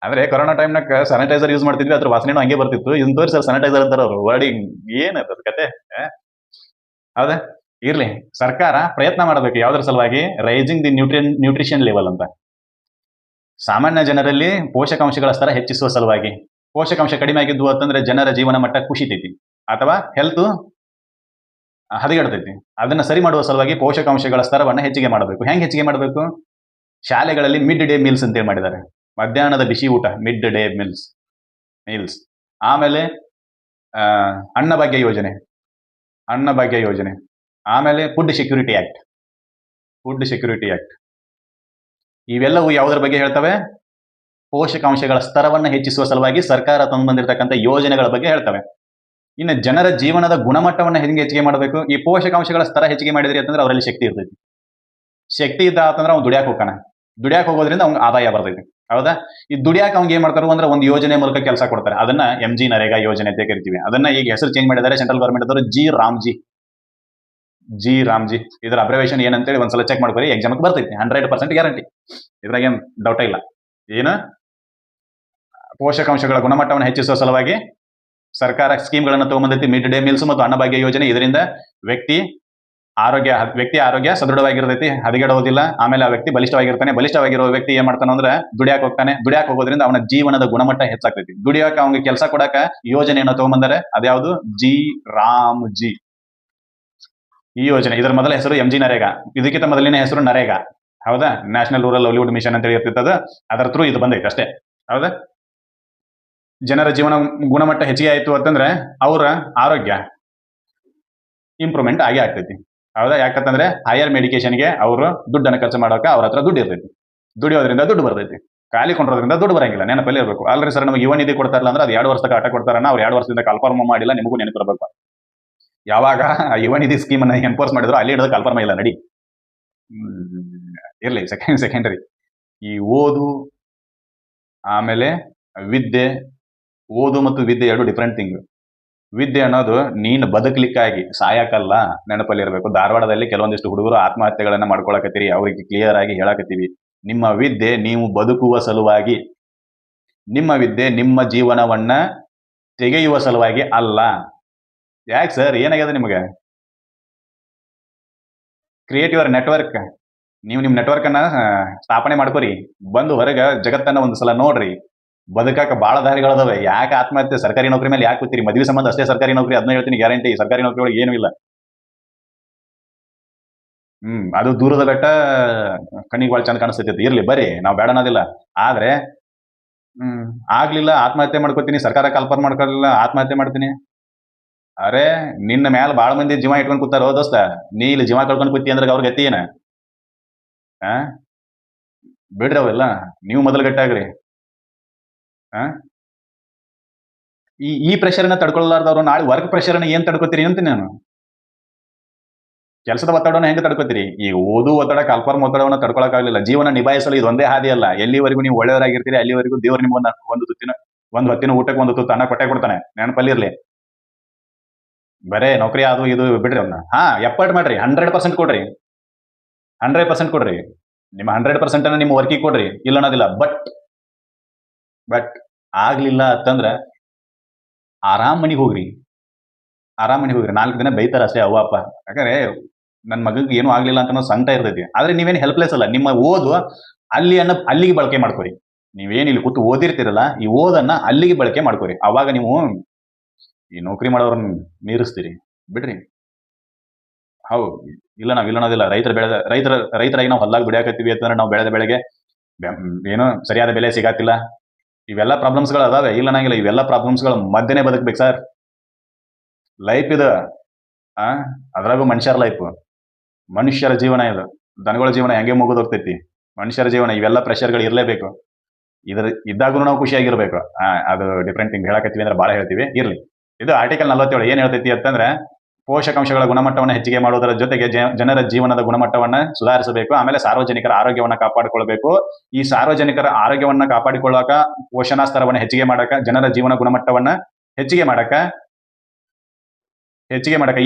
ಅಂದ್ರೆ ಕೊರೋನಾ ಟೈಮ್ನಾಗ ಸ್ಯಾನಿಟೈಸರ್ ಯೂಸ್ ಮಾಡ್ತಿದ್ವಿ ಅದ್ರ ವಾಸನೆನೂ ಹಂಗೆ ಬರ್ತಿತ್ತು ಇದನ್ನ ತೋರಿ ಸರ್ ಸ್ಯಾನಿಟೈಸರ್ ಅಂತಾರ ಅವ್ರು ವರ್ಡಿಂಗ್ ಏನ್ ಅದ ಕತೆ ಹೌದಾ ಇರ್ಲಿ ಸರ್ಕಾರ ಪ್ರಯತ್ನ ಮಾಡಬೇಕು ಯಾವ್ದ್ರ ಸಲುವಾಗಿ ರೈಸಿಂಗ್ ದಿ ನ್ಯೂಟ್ರಿಷನ್ ಲೆವೆಲ್ ಅಂತ ಸಾಮಾನ್ಯ ಜನರಲ್ಲಿ ಪೋಷಕಾಂಶಗಳ ಸ್ತರ ಹೆಚ್ಚಿಸುವ ಸಲುವಾಗಿ ಪೋಷಕಾಂಶ ಕಡಿಮೆ ಆಗಿದ್ವು ಅಂತಂದ್ರೆ ಜನರ ಜೀವನ ಮಟ್ಟ ಕುಸಿತೈತಿ ಅಥವಾ ಹೆಲ್ತ್ ಹದಗೆಡ್ತೈತಿ ಅದನ್ನ ಸರಿ ಮಾಡುವ ಸಲುವಾಗಿ ಪೋಷಕಾಂಶಗಳ ಸ್ತರವನ್ನ ಹೆಚ್ಚಿಗೆ ಮಾಡಬೇಕು ಹೆಂಗ್ ಹೆಚ್ಚಿಗೆ ಮಾಡಬೇಕು ಶಾಲೆಗಳಲ್ಲಿ ಮಿಡ್ ಡೇ ಮೀಲ್ಸ್ ಅಂತೇಳಿ ಮಾಡಿದ್ದಾರೆ ಮಧ್ಯಾಹ್ನದ ಬಿಸಿ ಊಟ ಮಿಡ್ ಡೇ ಮೀಲ್ಸ್ ಆಮೇಲೆ ಅನ್ನಭಾಗ್ಯ ಯೋಜನೆ ಆಮೇಲೆ ಫುಡ್ ಸೆಕ್ಯೂರಿಟಿ ಆಕ್ಟ್ ಇವೆಲ್ಲವೂ ಯಾವುದರ ಬಗ್ಗೆ ಹೇಳ್ತವೆ ಪೋಷಕಾಂಶಗಳ ಸ್ತರವನ್ನು ಹೆಚ್ಚಿಸುವ ಸಲುವಾಗಿ ಸರ್ಕಾರ ತಂದು ಬಂದಿರತಕ್ಕಂಥ ಯೋಜನೆಗಳ ಬಗ್ಗೆ ಹೇಳ್ತವೆ ಇನ್ನು ಜನರ ಜೀವನದ ಗುಣಮಟ್ಟವನ್ನು ಹೆಂಗೆ ಹೆಚ್ಚಿಗೆ ಮಾಡಬೇಕು ಈ ಪೋಷಕಾಂಶಗಳ ಸ್ತರ ಹೆಚ್ಚಿಗೆ ಮಾಡಿದ್ರಿ ಅಂತಂದ್ರೆ ಅವರಲ್ಲಿ ಶಕ್ತಿ ಇರ್ತೈತಿ ಶಕ್ತಿ ಇದ್ದ ಅಂತಂದ್ರೆ ಅವ್ನು ದುಡಿಯಾಕ ಹೋಗೋದ್ರಿಂದ ಅವ್ನಿಗೆ ಆದಾಯ ಬರ್ತೈತಿ ಹೌದಾ ಈ ದುಡಿಯಾಕ ಅವ್ನಿಗೆ ಏನ್ ಮಾಡ್ತಾರೋ ಅಂದ್ರೆ ಒಂದು ಯೋಜನೆ ಮೂಲಕ ಕೆಲಸ ಕೊಡ್ತಾರೆ ಅದನ್ನ MG ನರೇಗಾ ಯೋಜನೆ ಅಂತ ಕರಿತೀವಿ ಅದನ್ನ ಈಗ ಹೆಸರು ಚೇಂಜ್ ಮಾಡಿದ್ದಾರೆ ಸೆಂಟ್ರಲ್ ಗವರ್ಮೆಂಟ್ ಅವರು ಜಿ ರಾಮ್ಜಿ ಇದರ ಅಬ್ರಿವೇಷನ್ ಏನಂತೇಳಿ ಒಂದ್ಸಲ ಚೆಕ್ ಮಾಡ್ಕೊರಿ ಎಕ್ಸಾಮ್ ಬರ್ತೈತಿ 100% ಗ್ಯಾರಂಟಿ ಇದ್ರಾಗ ಏನ್ ಡೌಟ್ ಇಲ್ಲ ಏನು ಪೋಷಕಾಂಶಗಳ ಗುಣಮಟ್ಟವನ್ನು ಹೆಚ್ಚಿಸುವ ಸಲುವಾಗಿ ಸರ್ಕಾರ ಸ್ಕೀಮ್ಗಳನ್ನು ತಗೊಂಡ್ಬಂದೈತಿ ಮಿಡ್ ಡೇ ಮೀಲ್ಸ್ ಮತ್ತು ಅನ್ನಭಾಗ್ಯ ಯೋಜನೆ ಇದರಿಂದ ವ್ಯಕ್ತಿ ಆರೋಗ್ಯ ಸದೃಢವಾಗಿರ್ತೈತಿ ಹದಗೆಡೋದಿಲ್ಲ ಆಮೇಲೆ ಆ ವ್ಯಕ್ತಿ ಬಲಿಷ್ಠವಾಗಿರೋ ವ್ಯಕ್ತಿ ಏನ್ ಮಾಡ್ತಾನೆ ಅಂದ್ರೆ ದುಡಿಯಾಕ ಹೋಗೋದ್ರಿಂದ ಅವನ ಜೀವನದ ಗುಣಮಟ್ಟ ಹೆಚ್ಚಾಗ್ತೈತಿ ದುಡಿಯಾಕ ಅವ್ನಿಗೆ ಕೆಲಸ ಕೊಡಾಕ ಯೋಜನೆಯನ್ನು ತಗೊಂಡ್ಬಂದರೆ ಅದ್ಯಾವುದು ಜಿ ಈ ಯೋಜನೆ ಇದರ ಮೊದಲ ಹೆಸರು MG ನರೇಗಾ ಇದಕ್ಕಿಂತ ಮೊದಲಿನ ಹೆಸರು ನರೇಗಾ ಹೌದಾ ನ್ಯಾಷನಲ್ ರೂರಲ್ ಲೈವ್ಲಿಹುಡ್ ಮಿಷನ್ ಅಂತ ಇರ್ತಿತ್ತದ ಅದರ ಥ್ರೂ ಇದು ಬಂದೈತೆ ಅಷ್ಟೇ ಹೌದಾ ಜನರ ಜೀವನ ಗುಣಮಟ್ಟ ಹೆಚ್ಚಿಗೆ ಆಯ್ತು ಅಂತಂದ್ರೆ ಅವರ ಆರೋಗ್ಯ ಇಂಪ್ರೂವ್ಮೆಂಟ್ ಆಗೇ ಆಗ್ತೈತಿ ಹೌದಾ ಯಾಕಂತಂದ್ರೆ ಹೈಯರ್ ಮೆಡಿಕೇಶನ್ಗೆ ಅವರು ದುಡ್ಡನ್ನು ಖರ್ಚು ಮಾಡೋಕೆ ಅವ್ರ ಹತ್ರ ದುಡ್ಡು ಇರ್ತೈತಿ ದುಡಿಯೋದ್ರಿಂದ ದುಡ್ಡು ಬರ್ತೈತಿ ಖಾಲಿ ಕೊಂಡ್ರೋದ್ರಿಂದ ದುಡ್ಡು ಬರಂಗಿಲ್ಲ ನೆನಪಲ್ಲಿ ಇರಬೇಕು ಅಲ್ರಿ ಸರ್ ನಮಗೆ ಯುವ ನಿಧಿ ಕೊಡ್ತಾರಲ್ಲ ಅಂದ್ರೆ ಅದು 2 ವರ್ಷಕ್ಕೆ ಆಟ ಕೊಡ್ತಾರನ್ನ ಅವ್ರು 2 ವರ್ಷದಿಂದ ಕಾಲ್ಫಾರ್ಮ್ ಮಾಡಿಲ್ಲ ನಿಮಗೂ ನೆನಪಿರಬೇಕು ಯಾವಾಗ ಯುವ ನಿಧಿ ಸ್ಕೀಮ್ ಅನ್ನ ಎನ್ಫೋರ್ಸ್ ಮಾಡಿದ್ರು ಅಲ್ಲಿ ಹಿಡಿದು ಕಾಲ್ಫಾರ್ಮ್ ಇಲ್ಲ ನಡಿ ಇರ್ಲಿ ಸೆಕೆಂಡರಿ ಈ ಓದು ಆಮೇಲೆ ವಿದ್ಯೆ ಓದು ಮತ್ತು ವಿದ್ಯೆ 2 ಡಿಫ್ರೆಂಟ್ ಥಿಂಗ್ ವಿದ್ಯೆ ಅನ್ನೋದು ನೀನು ಬದುಕಲಿಕ್ಕಾಗಿ ಸಾಯಕಲ್ಲ ನೆನಪಲ್ಲಿ ಇರಬೇಕು ಧಾರವಾಡದಲ್ಲಿ ಕೆಲವೊಂದಿಷ್ಟು ಹುಡುಗರು ಆತ್ಮಹತ್ಯೆಗಳನ್ನ ಮಾಡ್ಕೊಳಕತ್ತೀರಿ ಅವ್ರಿಗೆ ಕ್ಲಿಯರ್ ಆಗಿ ಹೇಳಕತ್ತೀವಿ ನಿಮ್ಮ ವಿದ್ಯೆ ನೀವು ಬದುಕುವ ಸಲುವಾಗಿ ನಿಮ್ಮ ವಿದ್ಯೆ ನಿಮ್ಮ ಜೀವನವನ್ನ ತೆಗೆಯುವ ಸಲುವಾಗಿ ಅಲ್ಲ ಯಾಕೆ ಸರ್ ಏನಾಗ್ಯದ ನಿಮಗೆ ಕ್ರಿಯೇಟ್ ಯುವರ್ ನೆಟ್ವರ್ಕ್ ನೀವು ನಿಮ್ಮ ನೆಟ್ವರ್ಕ್ ಅನ್ನ ಸ್ಥಾಪನೆ ಮಾಡ್ಕೋರಿ ಬಂದು ಹೊರಗೆ ಜಗತ್ತನ್ನ ಒಂದು ಸಲ ನೋಡ್ರಿ ಬದುಕಾಕ ಬಹಳ ದಾರಿಗಳದಾವೆ ಯಾಕೆ ಆತ್ಮಹತ್ಯೆ ಸರ್ಕಾರಿ ನೌಕರಿ ಮೇಲೆ ಯಾಕೆ ಕೂತೀರಿ ಮದುವೆ ಸಂಬಂಧ ಅಷ್ಟೇ ಸರ್ಕಾರಿ ನೌಕರಿ ಅದನ್ನ ಹೇಳ್ತೀನಿ ಗ್ಯಾರಂಟಿ ಸರ್ಕಾರಿ ನೌಕರಿ ಒಳಗೆ ಏನೂ ಇಲ್ಲ ಅದು ದೂರದ ಬೆಟ್ಟ ಕಣ್ಣಿಗೆ ಭಾಳ ಚಂದ ಕಾಣಿಸ್ತೈತಿ ಇರ್ಲಿ ಬರ್ರಿ ನಾವು ಬೇಡ ಅನ್ನೋದಿಲ್ಲ ಆದ್ರೆ ಆಗ್ಲಿಲ್ಲ ಆತ್ಮಹತ್ಯೆ ಮಾಡ್ಕೋತೀನಿ ಸರ್ಕಾರ ಕಾಲ್ಫಾರ್ಮ್ ಮಾಡ್ಕೊಳ್ಳಿಲ್ಲ ಆತ್ಮಹತ್ಯೆ ಮಾಡ್ತೀನಿ ಅರೆ ನಿನ್ನ ಮ್ಯಾಲ ಬಾಳ ಮಂದಿ ಜೀವ ಇಟ್ಕೊಂಡ್ ಕೂತಾರೋ ದೋಸ್ತ ನೀ ಇಲ್ಲಿ ಜೀವ ಕಳ್ಕೊಂಡ್ ಕೂತಿ ಅಂದ್ರೆ ಅವ್ರ ಗತಿ ಏನ ಬಿಡ್ರಿ ಅವೆಲ್ಲ ನೀವು ಮೊದಲು ಗಟ್ಟಾಗ್ರಿ ಈ ಪ್ರೆಷರ್ನ ತಡ್ಕೊಳ್ಳಾರ್ದವ್ರು ನಾಳೆ ವರ್ಕ್ ಪ್ರೆಷರ್ನ ಏನ್ ತಡ್ಕೋತೀರಿ ಅಂತೀನಿ ನಾನು ಕೆಲಸದ ಒತ್ತಡವನ್ನು ಹೆಂಗೆ ತಡ್ಕೋತೀರಿ ಈಗ ಓದು ಒತ್ತಡ ಕಾಲ್ಫಾರ್ಮ್ ಒತ್ತಡವನ್ನು ತಡ್ಕೊಳಕ್ಕಾಗಲಿಲ್ಲ ಜೀವನ ನಿಭಾಯಿಸಲು ಇದೊಂದೇ ಹಾದಿ ಅಲ್ಲ ಎಲ್ಲಿವರೆಗೂ ನೀವು ಒಳ್ಳೆಯವರಾಗಿರ್ತೀರಿ ಅಲ್ಲಿವರೆಗೂ ದೇವ್ರು ನಿಮ್ಗೆ ಒಂದು ಹೊತ್ತಿನ ಊಟಕ್ಕೆ ಒಂದು ತುತ್ತು ಅನ್ನ ಕೊಟ್ಟೆ ಕೊಡ್ತಾನೆ ನೆನಪಲ್ಲಿರ್ಲಿ ಬರೇ ನೌಕರಿ ಅದು ಇದು ಬಿಡ್ರಿ ಅವ್ನ ಎಫರ್ಟ್ ಮಾಡ್ರಿ 100% ಕೊಡ್ರಿ 100% ಕೊಡ್ರಿ ನಿಮ್ಮ 100% ಅನ್ನ ನಿಮ್ಮ ವರ್ಕಿಗೆ ಕೊಡ್ರಿ ಇಲ್ಲ ಅನ್ನೋದಿಲ್ಲ ಬಟ್ ಆಗ್ಲಿಲ್ಲ ಅಂತಂದ್ರ ಆರಾಮ್ ಮನಿಗೆ ಹೋಗ್ರಿ 4 ದಿನ ಬೈತಾರ ಅಷ್ಟೇ ಅವ್ವ ಅಪ್ಪ ಯಾಕಂದ್ರೆ ನನ್ನ ಮಗಗೆ ಏನೂ ಆಗ್ಲಿಲ್ಲ ಅಂತ ಸಂಕಟ ಇರ್ತೈತಿ ಆದ್ರೆ ನೀವೇನು ಹೆಲ್ಪ್ಲೆಸ್ ಅಲ್ಲ ನಿಮ್ಮ ಓದು ಅಲ್ಲಿಗೆ ಬಳಕೆ ಮಾಡ್ಕೊರಿ ನೀವೇನು ಇಲ್ಲಿ ಕೂತು ಓದಿರ್ತೀರಲ್ಲ ಈ ಓದನ್ನ ಅಲ್ಲಿಗೆ ಬಳಕೆ ಮಾಡ್ಕೊರಿ ಅವಾಗ ನೀವು ಈ ನೌಕರಿ ಮಾಡೋರನ್ನ ಮೀರಿಸ್ತೀರಿ ಬಿಡ್ರಿ ಹೌದು ಇಲ್ಲ ನಾವ್ ಇಲ್ಲ ಅನ್ನೋದಿಲ್ಲ ರೈತರಾಗಿ ನಾವು ಹೊಲ್ದಾಗ ಬಿಡಾಕತ್ತೀವಿ ಅಂತಂದ್ರೆ ನಾವು ಬೆಳೆದ ಬೆಳೆಗೆ ಏನೋ ಸರಿಯಾದ ಬೆಲೆ ಸಿಗಾತಿಲ್ಲ ಇವೆಲ್ಲ ಪ್ರಾಬ್ಲಮ್ಸ್ಗಳು ಅದಾವೆ ಇಲ್ಲ ಅನ್ನಂಗಿಲ್ಲ ಇವೆಲ್ಲ ಪ್ರಾಬ್ಲಮ್ಸ್ಗಳ ಮಧ್ಯನೇ ಬದುಕ್ಬೇಕು ಸರ್ ಲೈಫ್ ಇದು ಅದ್ರಾಗೂ ಮನುಷ್ಯರ ಜೀವನ ಇದು ದನಗಳ ಜೀವನ ಹೆಂಗೆ ಮುಗಿದೋಗ್ತೈತಿ ಮನುಷ್ಯರ ಜೀವನ ಇವೆಲ್ಲ ಪ್ರೆಷರ್ಗಳು ಇರಲೇಬೇಕು ಇದ್ದಾಗೂ ನಾವು ಖುಷಿಯಾಗಿರ್ಬೇಕು ಅದು ಡಿಫ್ರೆಂಟ್ ಥಿಂಗ್ ಹೇಳಕತ್ತೀವಿ ಅಂದ್ರೆ ಭಾಳ ಹೇಳ್ತೀವಿ ಇರ್ಲಿ ಇದು ಆರ್ಟಿಕಲ್ 47 ಏನ್ ಹೇಳ್ತೈತಿ ಅಂತಂದ್ರೆ ಪೋಷಕಾಂಶಗಳ ಗುಣಮಟ್ಟವನ್ನು ಹೆಚ್ಚಿಗೆ ಮಾಡುವುದರ ಜೊತೆಗೆ ಜನರ ಜೀವನದ ಗುಣಮಟ್ಟವನ್ನು ಸುಧಾರಿಸಬೇಕು. ಆಮೇಲೆ ಸಾರ್ವಜನಿಕರ ಆರೋಗ್ಯವನ್ನು ಕಾಪಾಡಿಕೊಳ್ಬೇಕು. ಈ ಸಾರ್ವಜನಿಕರ ಆರೋಗ್ಯವನ್ನ ಕಾಪಾಡಿಕೊಳ್ಳಕ, ಪೋಷಣಾ ಸ್ತರವನ್ನು ಹೆಚ್ಚಿಗೆ ಮಾಡಕ, ಜನರ ಜೀವನ ಗುಣಮಟ್ಟವನ್ನ ಹೆಚ್ಚಿಗೆ ಮಾಡಕ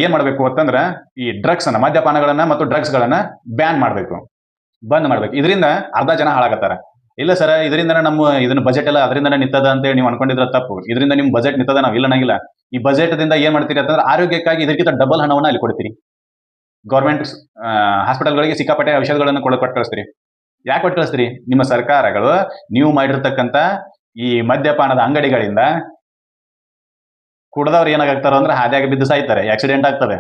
ಏನ್ ಮಾಡ್ಬೇಕು ಅಂತಂದ್ರ ಈ ಡ್ರಗ್ಸ್ ಅನ್ನ, ಮದ್ಯಪಾನಗಳನ್ನ ಮತ್ತು ಡ್ರಗ್ಸ್ ಗಳನ್ನ ಬ್ಯಾನ್ ಮಾಡ್ಬೇಕು, ಬಂದ್ ಮಾಡ್ಬೇಕು. ಇದರಿಂದ ಅರ್ಧ ಜನ ಹಾಳಾಗತ್ತಾರ. ಇಲ್ಲ ಸರ್, ಇದರಿಂದ ನಮ್ಮ ಇದನ್ನ ಬಜೆಟ್ ಎಲ್ಲ ಅದರಿಂದ ನಿಂತದ ಅಂತೇಳಿ ನೀವು ಅನ್ಕೊಂಡಿದ್ರ ತಪ್ಪು. ಇದರಿಂದ ನಿಮ್ ಬಜೆಟ್ ನಿಂತದ, ನಾವು ಇಲ್ಲ ಅನ್ನಂಗಿಲ್ಲ. ಈ ಬಜೆಟ್ ದಿಂದ ಏನ್ ಮಾಡ್ತೀರಿ ಅಂತಂದ್ರೆ ಆರೋಗ್ಯಕ್ಕಾಗಿ ಇದಕ್ಕಿಂತ ಡಬಲ್ ಹಣವನ್ನ ಅಲ್ಲಿ ಕೊಡ್ತೀರಿ. ಗೌರ್ಮೆಂಟ್ ಹಾಸ್ಪಿಟಲ್ಗಳಿಗೆ ಸಿಕ್ಕಾಪಟ್ಟೆ ಔಷಧಗಳನ್ನು ಕೊಟ್ಟು ಕಳಿಸ್ತೀರಿ. ಯಾಕೆ ಕೊಟ್ಟು ಕಳಿಸ್ತೀರಿ? ನಿಮ್ಮ ಸರ್ಕಾರಗಳು ನೀವು ಮಾಡಿರ್ತಕ್ಕಂಥ ಈ ಮದ್ಯಪಾನದ ಅಂಗಡಿಗಳಿಂದ ಕುಡ್ದವ್ರು ಏನಾಗ್ತಾರ ಅಂದ್ರೆ ಹಾದಿಯಾಗಿ ಬಿದ್ದು ಸಾಯ್ತಾರೆ, ಆಕ್ಸಿಡೆಂಟ್ ಆಗ್ತವೆ,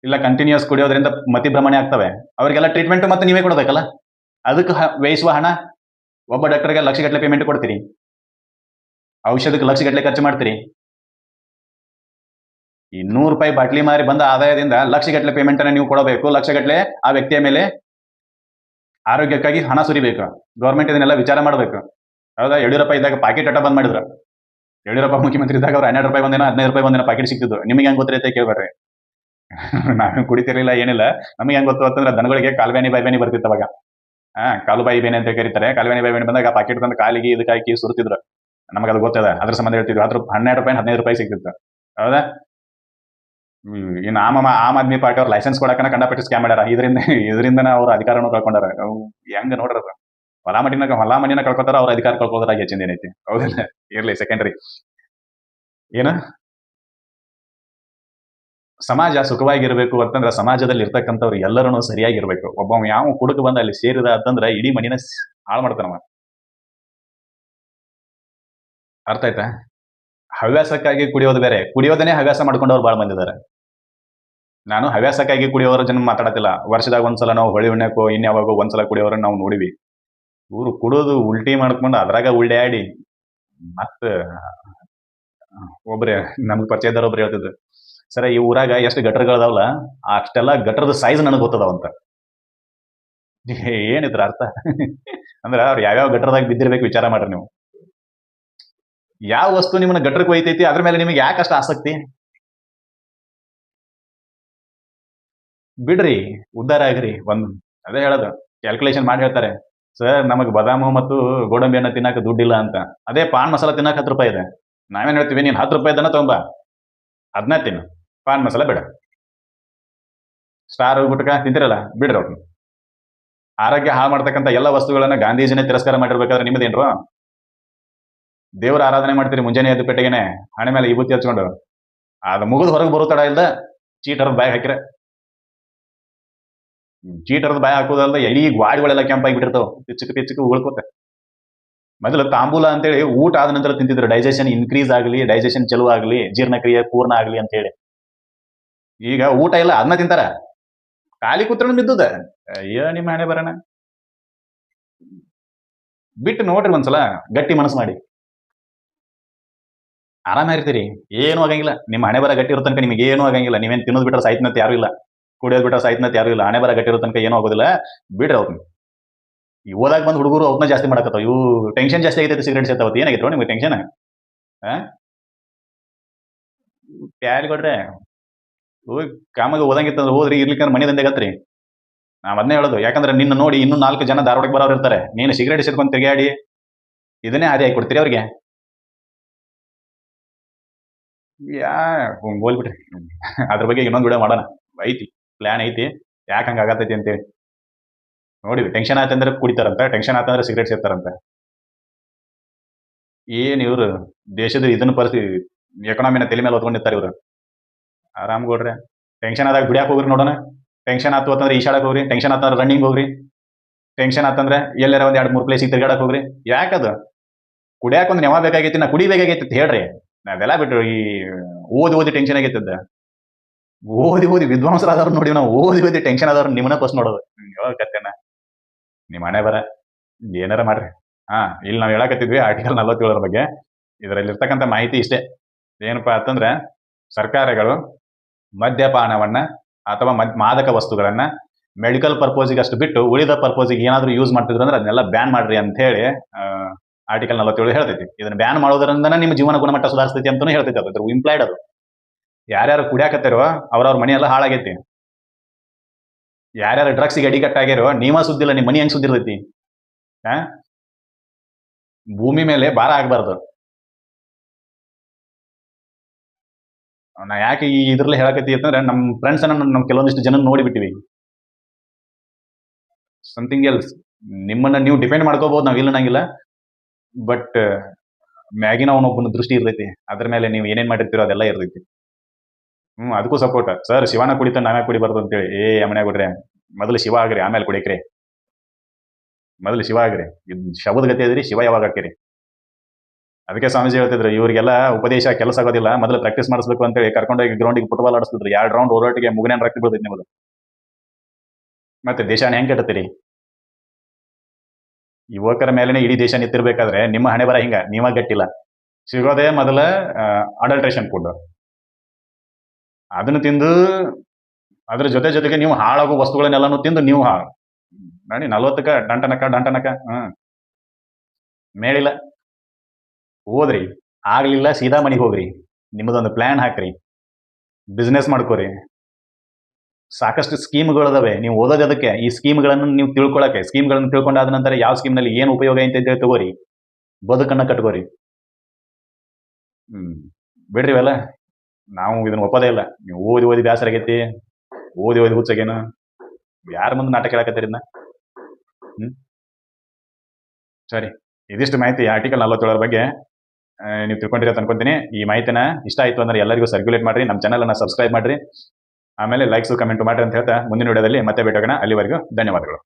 ಇಲ್ಲ ಕಂಟಿನ್ಯೂಸ್ ಕುಡಿಯೋದ್ರಿಂದ ಮತಿಭ್ರಮಣೆ ಆಗ್ತವೆ. ಅವರಿಗೆಲ್ಲ ಟ್ರೀಟ್ಮೆಂಟ್ ಮತ್ತೆ ನೀವೇ ಕೊಡಬೇಕಲ್ಲ. ಅದಕ್ಕೆ ವ್ಯಯಿಸುವ ಹಣ, ಒಬ್ಬ ಡಾಕ್ಟರ್ಗೆ ಲಕ್ಷಗಟ್ಟಲೆ ಪೇಮೆಂಟ್ ಕೊಡ್ತೀರಿ, ಔಷಧಕ್ಕೆ ಲಕ್ಷಗಟ್ಟಲೆ ಖರ್ಚು ಮಾಡ್ತೀರಿ. ಈ ₹100 ಬಾಟ್ಲಿ ಮಾರಿ ಬಂದ ಆದಾಯದಿಂದ ಲಕ್ಷಗಟ್ಟಲೆ ಪೇಮೆಂಟ್ ಅನ್ನ ನೀವು ಕೊಡಬೇಕು. ಲಕ್ಷಗಟ್ಟಲೆ ಆ ವ್ಯಕ್ತಿಯ ಮೇಲೆ ಆರೋಗ್ಯಕ್ಕಾಗಿ ಹಣ ಸುರಿಬೇಕು. ಗೌರ್ಮೆಂಟ್ ಇದನ್ನೆಲ್ಲ ವಿಚಾರ ಮಾಡಬೇಕು. ಹೌದಾ? ಯಡಿಯೂರಪ್ಪ ಇದ್ದಾಗ ಪಾಕೆಟ್ ಅಟ ಬಂದ್ ಮಾಡಿದ್ರು. ಯಡಿಯೂರಪ್ಪ ಮುಖ್ಯಮಂತ್ರಿ ಇದ್ದಾಗ ಅವ್ರು ₹12 ಒಂದಿನ, ₹15 ಒಂದಿನ ಪಾಕೆಟ್ ಸಿಕ್ತಿದ್ದು. ನಿಮಗೆ ಹೆಂಗ್ ಗೊತ್ತಿರುತ್ತೆ ಕೇಳ್ಬೇಡ್ರಿ. ನಾನು ಕುಡಿತಿರ್ಲಿಲ್ಲ, ಏನಿಲ್ಲ. ನಮಗೆ ಹೆಂಗ್ ಗೊತ್ತು ಅಂತಂದ್ರೆ ದನಗಳಿಗೆ ಕಾಲ್ಬೇನಿ ಬಾಯ್ಬೇನಿ ಬರ್ತಿತ್ತು ಅವಾಗ. ಕಾಲು ಬಾಯಿ ಬೇನೆ ಅಂತ ಕರೀತಾರೆ. ಕಾಲ್ಬೇನಿ ಬಾಯ್ಬೇನಿ ಬಂದಾಗ ಪಾಕೆಟ್ ತಂದು ಕಾಲಿಗೆ ಇದಕ್ಕೆ ಹಾಕಿ ಸುರ್ತಿದ್ರು. ನಮಗೆ ಅದು ಗೊತ್ತದ, ಅದ್ರ ಸಂಬಂಧ ಹೇಳ್ತಿದ್ವಿ. ₹12, ₹15 ಸಿಗ್ತಿತ್ತು. ಹೌದಾ? ಇನ್ನು ಆಮ್ ಆದ್ಮಿ ಪಾರ್ಟಿ ಅವ್ರ ಲೈಸೆನ್ಸ್ ಕೊಡಕನ ಕಂಡಪಟ್ಟಿ ಸ್ಕ್ಯಾಮ್ ಮಾಡ್ಯಾರ. ಇದರಿಂದ ಅವ್ರ ಅಧಿಕಾರನೂ ಕಳ್ಕೊಂಡಾರ. ಹೆಂಗ ನೋಡ್ರ, ಹೊಲ ಮನಿನ ಕಳ್ಕೊತಾರ, ಅವ್ರ ಅಧಿಕಾರ ಕಳ್ಕೋದ್ರಾಗ ಹೆಚ್ಚಿಂದ ಏನೈತಿ? ಹೌದಿಲ್ಲ? ಇರ್ಲಿ, ಸೆಕೆಂಡ್ರಿ. ಏನ ಸಮಾಜ ಸುಖವಾಗಿರ್ಬೇಕು ಅಂತಂದ್ರೆ ಸಮಾಜದಲ್ಲಿ ಇರ್ತಕ್ಕಂಥವ್ರು ಎಲ್ಲರೂ ಸರಿಯಾಗಿರ್ಬೇಕು. ಒಬ್ಬ ಯಾವ ಕುಡುಕ ಬಂದ ಅಲ್ಲಿ ಸೇರಿದ ಅಂತಂದ್ರೆ ಇಡೀ ಮನಿನ ಹಾಳು ಮಾಡ್ತಾನವ. ಅರ್ಥ ಆಯ್ತಾ? ಹವ್ಯಾಸಕ್ಕಾಗಿ ಕುಡಿಯೋದು ಬೇರೆ, ಕುಡಿಯೋದನ್ನೇ ಹವ್ಯಾಸ ಮಾಡ್ಕೊಂಡವ್ರು ಬಾಳ ಬಂದಿದ್ದಾರೆ. ನಾನು ಹವ್ಯಾಸಕ್ಕಾಗಿ ಕುಡಿಯೋರ ಜನ ಮಾತಾಡತಿಲ್ಲ. ವರ್ಷದಾಗ ಒಂದ್ಸಲ ನಾವು ಹೊಳಿ ಹುಣ್ಯಕ್ಕೋ ಇನ್ಯಾವಾಗೋ ಒಂದ್ಸಲ ಕುಡಿಯೋರನ್ನ ನಾವು ನೋಡಿವಿ. ಇವ್ರು ಕುಡಿಯೋದು ಉಲ್ಟಿ ಮಾಡ್ಕೊಂಡು ಅದ್ರಾಗ ಉಳ್ಳ್ಯಾಡಿ ಮತ್ತ ಒಬ್ರೆ ನಮ್ಗೆ ಪರಿಚಯದಾರ ಒಬ್ರು ಹೇಳ್ತಿದ್ರು, ಸರ ಈ ಊರಾಗ ಎಷ್ಟು ಗಟರ್ಗಳದಾವಲ್ಲ ಅಷ್ಟೆಲ್ಲ ಗಟರದ ಸೈಜ್ ನನಗೆ ಗೊತ್ತದಾವಂತ. ಏನಿದ್ರ ಅರ್ಥ? ಅಂದ್ರ ಅವ್ರು ಯಾವ್ಯಾವ ಗಟರದಾಗ ಬಿದ್ದಿರ್ಬೇಕು ವಿಚಾರ ಮಾಡ್ರಿ ನೀವು. ಯಾವ ವಸ್ತು ನಿಮ್ಮನ್ನ ಗಟರಕ್ಕೆ ಒಯ್ತೈತಿ ಅದ್ರ ಮೇಲೆ ನಿಮಗೆ ಯಾಕಷ್ಟ ಆಸಕ್ತಿ? ಬಿಡ್ರಿ, ಉದ್ಧಾರ ಆಗ್ರಿ. ಅದೇ ಹೇಳೋದು, ಕ್ಯಾಲ್ಕುಲೇಷನ್ ಮಾಡಿ ಹೇಳ್ತಾರೆ, ಸರ್ ನಮಗ್ ಬದಾಮು ಮತ್ತು ಗೋಡಂಬಿಯನ್ನ ತಿನ್ನಾಕ ದುಡ್ಡಿಲ್ಲ ಅಂತ. ಅದೇ ಪಾನ್ ಮಸಾಲ ತಿನ್ನಾಕ ₹10 ಇದೆ. ನಾವೇನ್ ಹೇಳ್ತೀವಿ, ನೀನ್ ₹10 ತಗೊಂಬ, ಅದನ್ನ ತಿನ್ನು, ಪಾನ್ ಮಸಾಲ ಬೇಡ. ಸ್ಟಾರ್ ಗುಟ್ಕ ತಿಂತಿರಲ್ಲ, ಬಿಡ್ರಿ ಅವ್ರನ್ನ. ಆರೋಗ್ಯ ಹಾಳು ಮಾಡ್ತಕ್ಕಂಥ ಎಲ್ಲ ವಸ್ತುಗಳನ್ನ ಗಾಂಧೀಜಿನೇ ತಿರಸ್ಕಾರ ಮಾಡಿರ್ಬೇಕಾದ್ರೆ ನಿಮ್ಮದೇನ್ರು? ದೇವ್ರ ಆರಾಧನೆ ಮಾಡ್ತೀರಿ ಮುಂಜಾನೆ ಎದ್ದು ಪೆಟ್ಟಿಗೆನೆ ಹಣೆ ಮೇಲೆ ವಿಭೂತಿ ಹಚ್ಕೊಂಡು, ಅದು ಮುಗಿದು ಹೊರಗೆ ಬರೋ ತಡ ಇಲ್ದ ಚೀಟರದ ಬಾಯಿ ಹಾಕಿರ. ಚೀಟರದ ಬಾಯಿ ಹಾಕೋದಲ್ದ ಎಡಿ ಗ್ವಾಡಿಗಳೆಲ್ಲ ಕೆಂಪಾಗಿ ಬಿಟ್ಟಿರ್ತಾವ, ಪಿಚ್ಚಕ್ಕೆ ಉಳ್ಕೋತೆ. ಮೊದಲು ತಾಂಬೂಲ ಅಂತೇಳಿ ಊಟ ಆದ ನಂತರ ತಿಂತಿದ್ರು, ಡೈಜೆಷನ್ ಇನ್ಕ್ರೀಸ್ ಆಗಲಿ, ಡೈಜೆಷನ್ ಚಲೋ ಆಗಲಿ, ಜೀರ್ಣಕ್ರಿಯೆ ಪೂರ್ಣ ಆಗಲಿ ಅಂತೇಳಿ. ಈಗ ಊಟ ಇಲ್ಲ, ಅದನ್ನ ತಿಂತಾರ, ಖಾಲಿ ಕೂತ್ಕೊಂಡು ಬಿದ್ದುದ. ಅಯ್ಯೋ ನಿಮ್ಮ ಹಣೆ ಬರೋಣ. ಬಿಟ್ಟು ನೋಡ್ರಿ ಒಂದ್ಸಲ, ಗಟ್ಟಿ ಮನಸ್ಸು ಮಾಡಿ, ಆರಾಮ ಇರ್ತೀರಿ. ಏನು ಆಗಂಗಿಲ್ಲ. ನಿಮ್ಮ ಹಣೆ ಬರ ಗಟ್ಟಿ ಇರೋ ತನಕ ನಿಮಗೆ ಏನು ಆಗಂಗಿಲ್ಲ. ನೀವೇನ್ ತಿನ್ನೋದು ಬಿಟ್ರೆ ಸಾಯ್ತಿನತ್ ಯಾರು ಇಲ್ಲ, ಕುಡಿಯೋದು ಬಿಟ್ರೆ ಸಾಯ್ತಿನತ್ ಯಾರು ಇಲ್ಲ. ಹಣೆ ಬರ ಗಟ್ಟಿ ಇರೋ ತನಕ ಏನೂ ಆಗೋದಿಲ್ಲ. ಬಿಡ್ರಿ ಅವ್ರನ್ನ. ಈ ಓದಾಗ ಬಂದ್ ಹುಡುಗರು ಅವ್ರನ್ನ ಜಾಸ್ತಿ ಮಾಡಕತ್ತಾವ. ಇವು ಟೆನ್ಷನ್ ಜಾಸ್ತಿ ಆಗೈತೆ, ಸಿಗರೇಟ್ ಸೇತಾವತ್. ಏನಾಗಿತ್ತು ನಿಮ್ಗೆ ಟೆನ್ಷನ್? ಪ್ಯಾಲಿ ಕೊಡ್ರೆ ಕಾಮಾಗ ಓದಂಗಿತ್ತಂದ್ರೆ ಓದ್ರಿ, ಇರ್ಲಿಕ್ಕಂದ್ರೆ ಮನೆ ದಂಧೆಗತ್ರಿ. ನಾವ್ ಅದನ್ನೇ ಹೇಳೋದು. ಯಾಕಂದ್ರೆ ನಿನ್ನ ನೋಡಿ ಇನ್ನೂ 4 ಜನ ಧಾರವಾಡಕ್ಕೆ ಬರೋರು ಇರ್ತಾರೆ. ನೀನು ಸಿಗರೇಟ್ ಸೇದ್ಕೊಂಡು ತಿರುಗಾಡಿ ಇದನ್ನೇ ಹಾದಿ ಹಾಕಿ ಕೊಡ್ತೀರಿ ಅವ್ರಿಗೆ. ಹೋಲ್ಬಿಟ್ರಿ. ಅದ್ರ ಬಗ್ಗೆ ಇನ್ನೊಂದು ವಿಡಿಯೋ ಮಾಡೋಣ, ಐತಿ, ಪ್ಲಾನ್ ಐತಿ, ಯಾಕೆ ಹಂಗ ಆಗತೈತಿ ಅಂತೇಳಿ. ನೋಡಿವಿ, ಟೆನ್ಷನ್ ಆತಂದ್ರೆ ಕುಡಿತಾರಂತ, ಟೆನ್ಷನ್ ಆತಂದ್ರೆ ಸಿಗರೇಟ್ ಸೇರ್ತಾರಂತ. ಏನ್ ಇವ್ರು ದೇಶದ ಇದನ್ನ ಪರಿಸ್ಥಿತಿ, ಎಕನಾಮಿನ ತಲೆ ಮೇಲೆ ಹೊತ್ಕೊಂಡಿರ್ತಾರೆ ಇವ್ರು. ಆರಾಮ್ ಕೊಡ್ರಿ. ಟೆನ್ಷನ್ ಆದಾಗ ದುಡಿಯಾಕ ಹೋಗ್ರಿ ನೋಡೋಣ. ಟೆನ್ಷನ್ ಆತು ಅಂತಂದ್ರೆ ಈಶಾಡಕ್ ಹೋಗ್ರಿ, ಟೆನ್ಷನ್ ಆತಂದ್ರೆ ರನ್ನಿಂಗ್ ಹೋಗ್ರಿ, ಟೆನ್ಷನ್ ಆತಂದ್ರೆ ಎಲ್ಲಾರ ಒಂದ್ 2-3 ಪ್ಲೇಸಿಗೆ ತಿರ್ಗಾಡಕ್ ಹೋಗ್ರಿ. ಯಾಕದು ಕುಡಿಯಾಕ ಒಂದು ನೆವ ಬೇಕಾಗೈತಿ, ನಾ ಕುಡಿಬೇಕಾಗೈತಿ ಅಂತ ಹೇಳ್ರಿ. ನಾವೆಲ್ಲ ಬಿಟ್ರು ಈ ಓದಿ ಟೆನ್ಷನ್ ಆಗೈತದ. ಓದಿ ವಿದ್ವಾಂಸರಾದವ್ರು ನೋಡಿ, ನಾವು ಓದಿ ಟೆನ್ಷನ್ ಆದವ್ರು ನಿಮ್ಮನ್ನ ಫಸ್ಟ್ ನೋಡೋದು. ಕತ್ತೇನ ನಿಮ್ಮ ಹಣೆ ಬರ, ಏನಾರ ಮಾಡ್ರಿ. ಇಲ್ಲಿ ನಾವು ಹೇಳಕತ್ತಿದ್ವಿ ಆರ್ಟಿಕಲ್ 47 ಬಗ್ಗೆ. ಇದರಲ್ಲಿ ಇರ್ತಕ್ಕಂಥ ಮಾಹಿತಿ ಇಷ್ಟೇ. ಏನಪ್ಪಾ ಅಂತಂದ್ರೆ, ಸರ್ಕಾರಗಳು ಮದ್ಯಪಾನವನ್ನ ಅಥವಾ ಮಾದಕ ವಸ್ತುಗಳನ್ನ ಮೆಡಿಕಲ್ ಪರ್ಪೋಸಿಗೆ ಅಷ್ಟು ಬಿಟ್ಟು ಉಳಿದ ಪರ್ಪೋಸಿಗೆ ಏನಾದ್ರು ಯೂಸ್ ಮಾಡ್ತಿದ್ರು ಅಂದ್ರೆ ಅದನ್ನೆಲ್ಲ ಬ್ಯಾನ್ ಮಾಡ್ರಿ ಅಂತ ಹೇಳಿ ಆರ್ಟಿಕಲ್ 47 ಹೇಳ್ತೈತಿ. ಇದನ್ನ ಬ್ಯಾನ್ ಮಾಡೋದ್ರಿಂದ ನಿಮ್ಮ ಜೀವನ ಗುಣಮಟ್ಟ ಸುಧಾರಿಸ್ತೈತಿ ಅಂತಾನು ಹೇಳ್ತೈತಿ. ಅದ್ರ ಇಂಪ್ಲೈಡ್ ಅದು. ಯಾರ್ಯಾರು ಕುಡಿಯಾಕತ್ತಾರೋ ಅವ್ರವ್ರ ಮನಿ ಎಲ್ಲ ಹಾಳಾಗೈತಿ. ಯಾರ್ಯಾರು ಡ್ರಗ್ಸಿಗೆ ಅಡಿಗಟ್ಟಾಗ್ಯಾರೋ ನೀವ ಸುದ್ದಿಲ್ಲ, ನಿಮ್ಮ ಮನಿ ಹೆಂಗ್ ಸುದ್ದಿ ಇರ್ತೈತಿ? ಆ ಭೂಮಿ ಮೇಲೆ ಭಾರ ಆಗ್ಬಾರ್ದು. ನಾ ಯಾಕೆ ಈ ಇದ್ರಲ್ಲಿ ಹೇಳಕತ್ತಿ ಅಂತಂದ್ರೆ ನಮ್ಮ ಫ್ರೆಂಡ್ಸ್ ನಮ್ ಕೆಲವೊಂದಿಷ್ಟು ಜನ ನೋಡಿಬಿಟ್ಟಿವಿ. Something else. ನಿಮ್ಮನ್ನ ನೀವು ಡಿಪೆಂಡ್ ಮಾಡ್ಕೋಬಹುದು, ನಾವ್ ಇಲ್ಲ ಅನ್ನಂಗಿಲ್ಲ. ಬಟ್ ಮ್ಯಾಗಿನ ಅವನೊಬ್ಬನ ದೃಷ್ಟಿ ಇರ್ತೈತಿ, ಅದ್ರ ಮೇಲೆ ನೀವು ಏನೇನ್ ಮಾಡಿರ್ತೀರೋ ಅದೆಲ್ಲ ಇರ್ತೈತಿ. ಅದಕ್ಕೂ ಸಪೋರ್ಟ್. ಸರ್ ಶಿವನ ಕುಡಿತ ನಾವೇ ಕುಡಿಬಾರ್ದು ಅಂತೇಳಿ. ಮನ್ಯಾಗ ಬಿಡ್ರಿ, ಮೊದಲು ಶಿವ ಆಗ್ರಿ ಆಮೇಲೆ ಕುಡಿಯಕ್ರಿ. ಮೊದಲು ಶಿವ ಆಗ್ರಿ. ಇದ್ ಶವದ ಗತಿ ಅದ್ರಿ, ಶಿವ ಯಾವಾಗ ಹಾಕಿರಿ? ಅದಕ್ಕೆ ಸ್ವಾಮೀಜಿ ಹೇಳ್ತಿದ್ರು, ಇವರಿಗೆಲ್ಲ ಉಪದೇಶ ಕೆಲಸ ಆಗೋದಿಲ್ಲ, ಮೊದಲು ಪ್ರಾಕ್ಟೀಸ್ ಮಾಡಿಸ್ಬೇಕು ಅಂತೇಳಿ ಕರ್ಕೊಂಡೋಗಿ ಗ್ರೌಂಡಿಗೆ ಫುಟ್ಬಾಲ್ ಆಡಿಸ್ತಿದ್ರು. 2 ರೌಂಡ್ ಓಡಾಟಿಗೆ ಮುಗಿನ ರಕ್ತ ಬೀಳ್ತೈತಿ ನಿಮ್ಮದು. ಮತ್ತೆ ದೇಶನ ಹೆಂಗ್ ಕೆಟ್ಟತ್ತೀರಿ? ಯುವಕರ ಮೇಲೆನೆ ಇಡೀ ದೇಶ ನಿಂತಿರ್ಬೇಕಾದ್ರೆ ನಿಮ್ಮ ಹಣೆ ಬರ ಹಿಂಗ, ನೀವ ಗಟ್ಟಿಲ್ಲ. ಸಿಗೋದೇ ಮೊದಲ ಅಡಲ್ಟ್ರೇಷನ್ ಫುಡ್. ಅದನ್ನು ತಿಂದು ಅದ್ರ ಜೊತೆಗೆ ನೀವು ಹಾಳಾಗೋ ವಸ್ತುಗಳನ್ನೆಲ್ಲಾನು ತಿಂದು ನೀವು ನೋಡಿ 40ಕ್ಕ ಡಂಟನಕ ಮೇಳಿಲ್ಲ. ಓದ್ರಿ, ಆಗ್ಲಿಲ್ಲ ಸೀದಾ ಮನೆಗೆ ಹೋಗ್ರಿ, ನಿಮ್ಮದೊಂದು ಪ್ಲಾನ್ ಹಾಕ್ರಿ, ಬಿಸ್ನೆಸ್ ಮಾಡ್ಕೋರಿ. ಸಾಕಷ್ಟು ಸ್ಕೀಮ್ಗಳದಾವೆ. ನೀವು ಓದೋದು ಅದಕ್ಕೆ, ಈ ಸ್ಕೀಮ್ಗಳನ್ನು ನೀವು ತಿಳ್ಕೊಳಕ್ಕೆ. ಸ್ಕೀಮ್ಗಳನ್ನು ತಿಳ್ಕೊಂಡಾದ ನಂತರ ಯಾವ ಸ್ಕೀಮ್ನಲ್ಲಿ ಏನು ಉಪಯೋಗ ಅಂತ ತಗೋರಿ, ಬದುಕನ್ನ ಕಟ್ಕೋರಿ. ಬಿಡ್ರಿ ಇವೆಲ್ಲ, ನಾವು ಇದನ್ನ ಒಪ್ಪೋದೇ ಇಲ್ಲ. ನೀವು ಓದಿ ಬೇಸರ ಆಗೈತಿ, ಓದಿ ಹುಚ್ಚಾಗೇನು, ಯಾರ ಮುಂದೆ ನಾಟಕ ಹೇಳಕತ್ತೀರಿ ಇದನ್ನ? ಸರಿ, ಇದಿಷ್ಟು ಮಾಹಿತಿ ಆರ್ಟಿಕಲ್ 47 ಬಗ್ಗೆ ನೀವು ತಿಳ್ಕೊಂಡಿರೋ ಅನ್ಕೊಂತೀನಿ. ಈ ಮಾಹಿತಿನ ಇಷ್ಟ ಆಯ್ತು ಅಂದ್ರೆ ಎಲ್ಲರಿಗೂ ಸರ್ಕ್ಯುಲೇಟ್ ಮಾಡ್ರಿ, ನಮ್ಮ ಚಾನಲ್ ಅನ್ನ ಸಬ್ಸ್ಕ್ರೈಬ್ ಮಾಡ್ರಿ, ಆಮೇಲೆ ಲೈಕ್ಸ್ ಕಮೆಂಟ್ ಮಾಡ್ರಿ ಅಂತ ಹೇಳ್ತಾ ಮುಂದಿನ ವಿಡಿಯೋದಲ್ಲಿ ಮತ್ತೆ ಭೇಟಿಯಾಗೋಣ. ಅಲ್ಲಿವರೆಗೂ ಧನ್ಯವಾದಗಳು.